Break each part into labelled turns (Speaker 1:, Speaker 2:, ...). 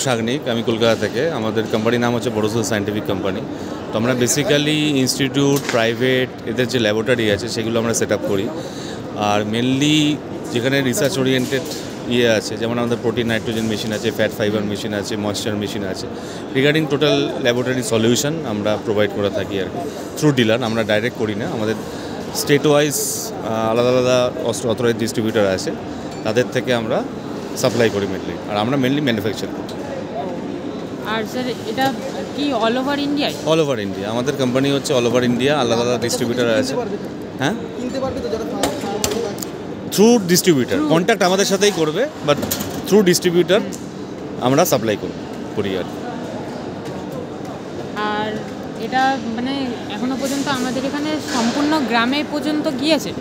Speaker 1: সাগনিক, আমি কলকাতা থেকে। আমাদের কোম্পানির নাম হচ্ছে বড়োসল সায়েন্টিফিক কোম্পানি। তো আমরা বেসিক্যালি ইনস্টিটিউট, প্রাইভেট এদের যে ল্যাবরেটরি আছে সেগুলো আমরা সেট আপ করি। আর মেনলি যেখানে রিসার্চ ওরিয়েন্টেড আছে, যেমন আমাদের প্রোটিন নাইট্রোজেন মেশিন আছে, ফ্যাট ফাইবার মেশিন আছে, ময়েশ্চার মেশিন আছে, রিগার্ডিং টোটাল ল্যাবরেটরি সলিউশন আমরা প্রোভাইড করে থাকি আর কি, থ্রু ডিলার। আমরা ডাইরেক্ট করি না, আমাদের স্টেট ওয়াইজ আলাদা আলাদা অথরাইজ ডিস্ট্রিবিউটার আছে, তাদের থেকে আমরা সাপ্লাই করি মেনলি। আর আমরা মেনলি ম্যানুফ্যাকচার করি।
Speaker 2: আর স্যার এটা কি অল ওভার ইন্ডিয়ায়?
Speaker 1: অল ওভার ইন্ডিয়া আমাদের কোম্পানি হচ্ছে, অল ওভার ইন্ডিয়া আলাদা আলাদা ডিস্ট্রিবিউটার আছে। হ্যাঁ, থ্রু ডিস্ট্রিবিউটার কন্ট্যাক্ট আমাদের সাথেই করবে, বাট থ্রু ডিস্ট্রিবিউটার আমরা সাপ্লাই করি আর।
Speaker 2: আর এটা মানে এখনো পর্যন্ত আমাদের এখানে সম্পূর্ণ গ্রামে পর্যন্ত গিয়েছে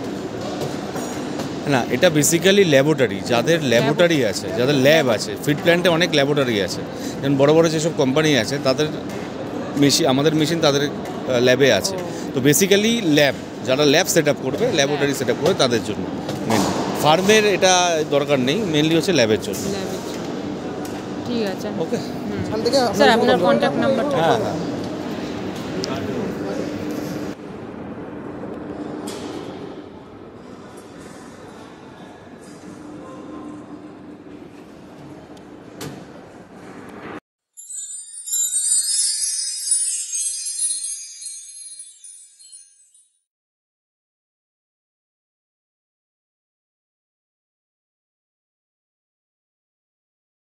Speaker 1: না, এটা বেসিক্যালি ল্যাবরেটরি, যাদের ল্যাবরেটরি আছে, যাদের ল্যাব আছে, ফিড প্ল্যান্টে অনেক ল্যাবরেটরি আছে, যেমন বড় বড় যেসব কোম্পানি আছে তাদের মেশিন, আমাদের মেশিন তাদের ল্যাবে আছে। তো বেসিক্যালি ল্যাব, যারা ল্যাব সেট আপ করবে, ল্যাবরেটরি সেট আপ করবে তাদের জন্য মেনলি। ফার্মের এটা দরকার নেই, মেনলি হচ্ছে ল্যাবের জন্য।
Speaker 2: ঠিক আছে,
Speaker 1: ওকে
Speaker 2: স্যার আপনার কন্ট্যাক্ট নাম্বারটা?
Speaker 1: হ্যাঁ।